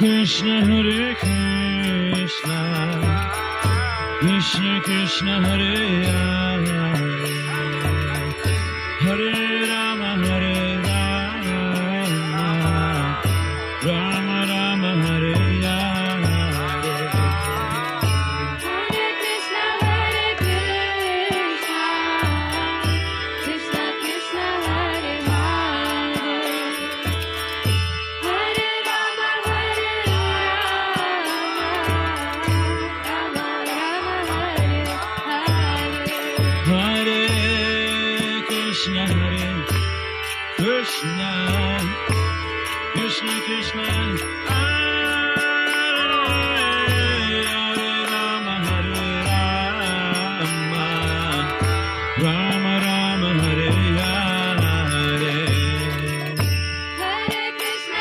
Krishna Hare Krishna Krishna Krishna Hare Hare Hare Rama Hare Rama Rama Rama Hare Hare Hare Krishna Krishna Krishna Hare Hare Hare Rama Hare Rama Rama Rama Hare Hare Hare Krishna Hare Krishna Krishna Krishna Hare Rama Hare Rama Rama Rama Hare Hare Hare Krishna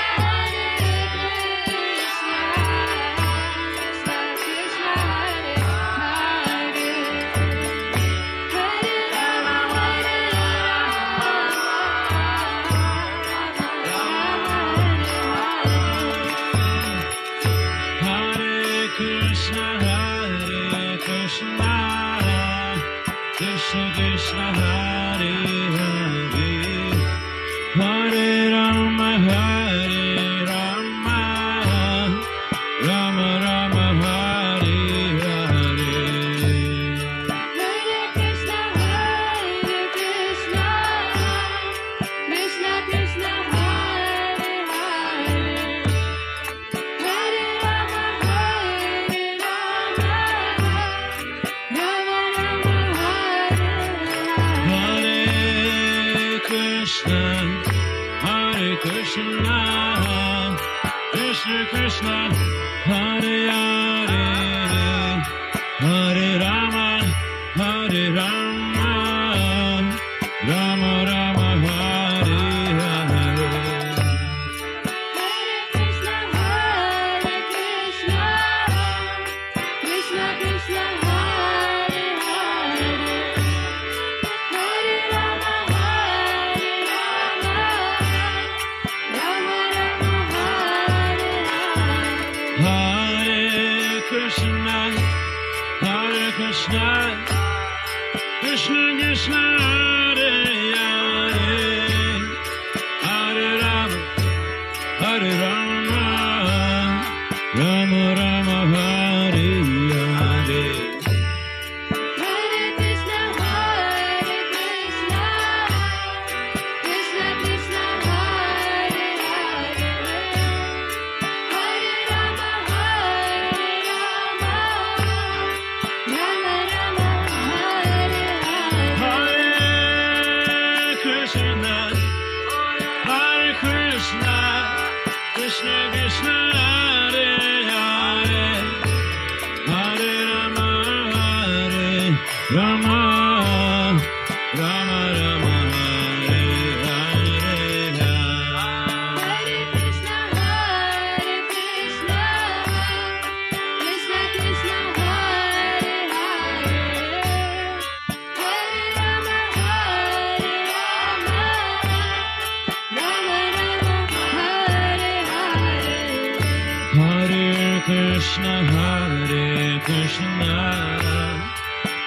Krishna Krishna Hare Hare Hare Rama Hare Hare Krishna Krishna Krishna Hare Hare Hare Rama Hare Rama Rama Rama Hare Hare Hare Krishna Krishna Krishna Hare Hare Hare Rama Hare Rama Rama Rama Hare Hare Hare Krishna Krishna Krishna Hare Hare Hare Rama Rama Rama Hare Hare Hare Krishna Krishna Krishna Hare Hare Hare Rama Hare Rama Rama Rama Hare Hare Hare Krishna Krishna Krishna Hare Hare Hare Rama Rama Rama Hare Hare Hare Krishna Krishna Krishna Hare Hare Hare Rama Hare Rama Rama Rama Hare Hare Hare Krishna Krishna Krishna Hare Hare Hare Rama Rama Rama Rama Hare Hare Hare Krishna Krishna Krishna Hare Hare Hare Rama Hare Rama Rama Rama Hare Hare Hare Krishna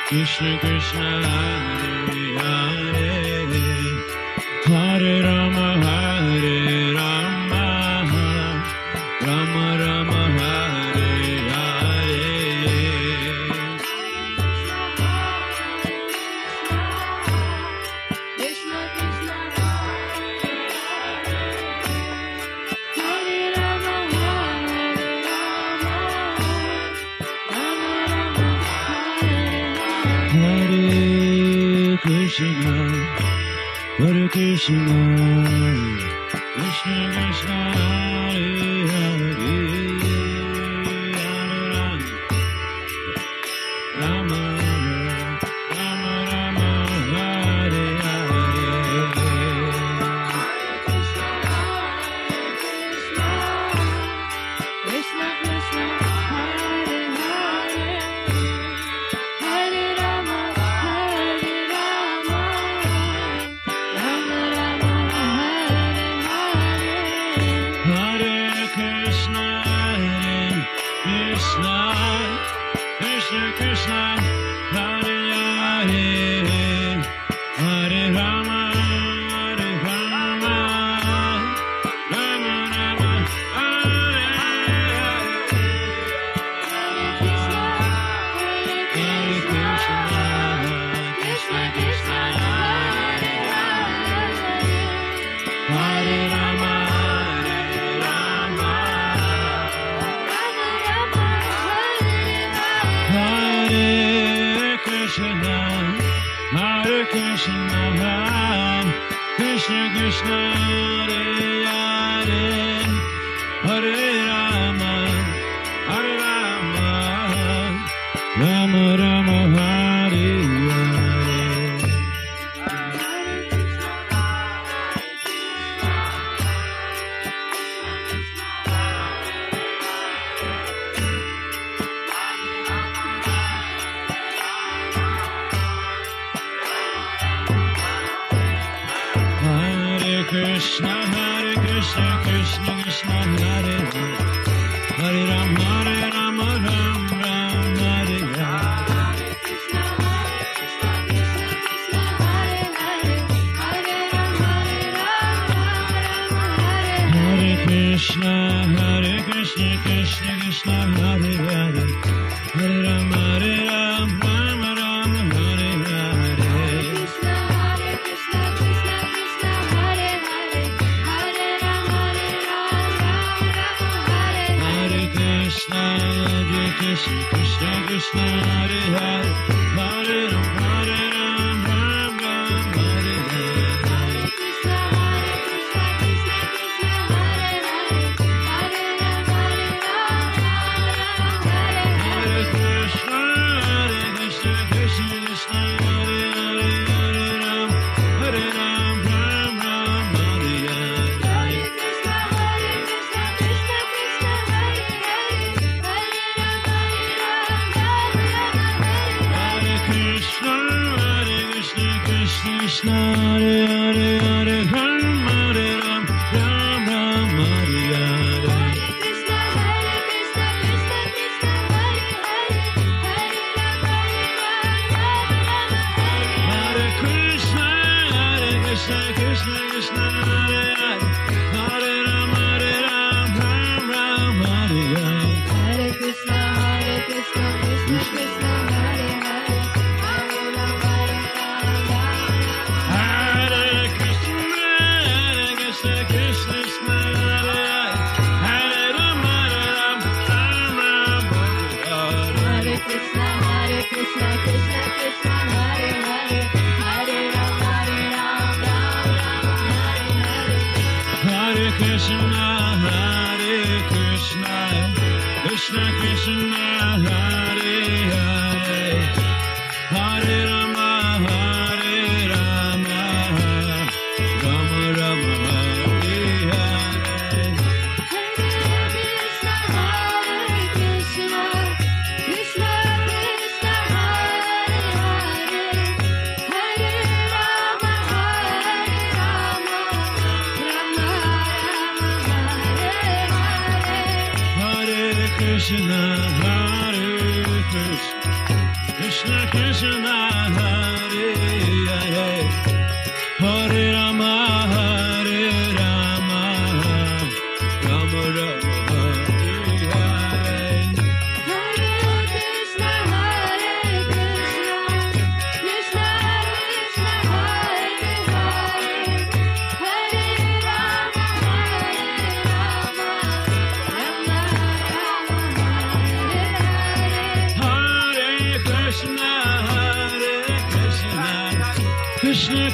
Krishna Krishna Hare Hare Hare Rama Hare Rama Rama Rama Hare Hare Krishna Krishna Hare Rama Hare Rama Rama Rama Hare Hare Hare Krishna, Hare Krishna, Krishna Krishna, Hare Hare, Hare Rama, Rama Rama, Hare Hare. Krishna Krishna, Hare Hare, Hare Rama, Hare Rama, Rama Rama, Hare Hare. Hare Krishna, Krishna, Krishna Krishna, Hare Hare, Hare Rama, Hare Rama, Rama Rama, Hare Hare. Hare Krishna, Krishna Krishna, Hare Hare, Hare Rama, Hare Rama, Hare Krishna, Hare Krishna, Krishna Krishna, Hare Hare, Hare Rama, Hare Rama, Rama Rama, Hare Hare. Hare Krishna, Krishna Krishna, Hare Hare, Hare Rama, Rama Hare Hare. Hare Krishna, Krishna Krishna, Hare Hare, Hare Rama, Rama Hare Hare. Hare Krishna, Krishna Krishna, Hare Hare, Hare Rama, Rama Hare Hare. Hare Krishna, Krishna Krishna, Hare Hare, Hare Rama, Rama Hare Hare. Hare Krishna, Krishna Hare Hare, Hare Rama, Rama Hare Hare. Hare Krishna, Krishna Krishna, Hare Hare, Hare Rama, Rama Hare Hare. Hare Krishna, Krishna Krishna, Hare Hare, Hare Rama, Hare Krishna, Krishna Krishna, Hare Hare, Hare Rama, Rama Hare Hare. Hare Krishna, Krishna Krishna, Hare Hare, Hare Rama, Rama Hare Hare. Hare Krishna, Krishna Krishna, Hare Hare, Hare Rama, Rama Rama Hare Hare. Krishna, Krishna Krishna, Hare Hare, Hare Rama, Rama Hare Hare. Hare Krishna, Krishna Krishna, Hare Hare, Hare Rama, Rama Rama Hare Hare. Hare Krishna, Krishna Krishna, Hare Hare, Hare Rama, Rama Hare Hare. Hare Krishna, Krishna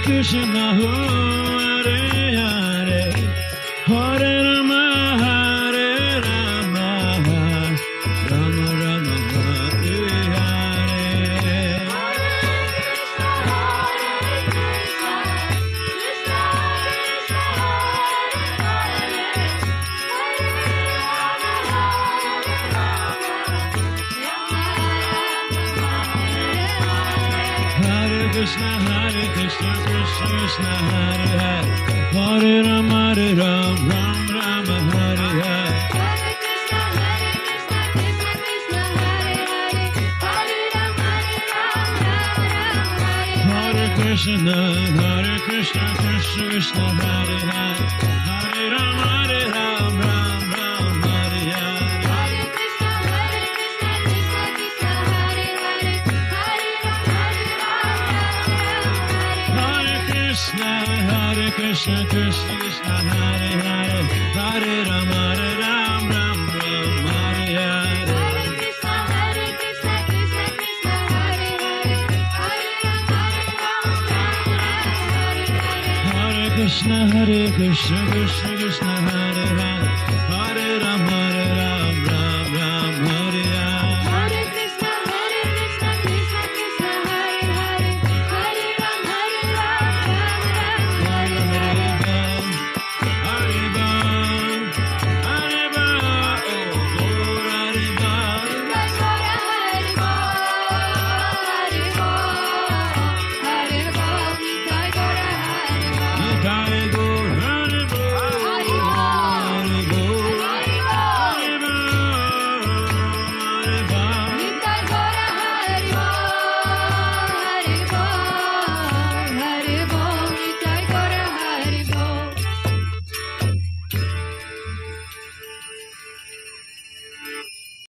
Krishna Hare Hare Hare Rama Rama Rama Hare Hare Krishna Krishna Hare Hare Hare Rama Rama Rama Hare Hare Hare Krishna Krishna Krishna Hare Hare Hare Rama Rama Hare Hare Hare Krishna Krishna Krishna Hare Hare Hare Rama Rama Hare Hare Hare Krishna Krishna Krishna Hare Hare Hare Rama Rama Hare Hare Hare Krishna Krishna Krishna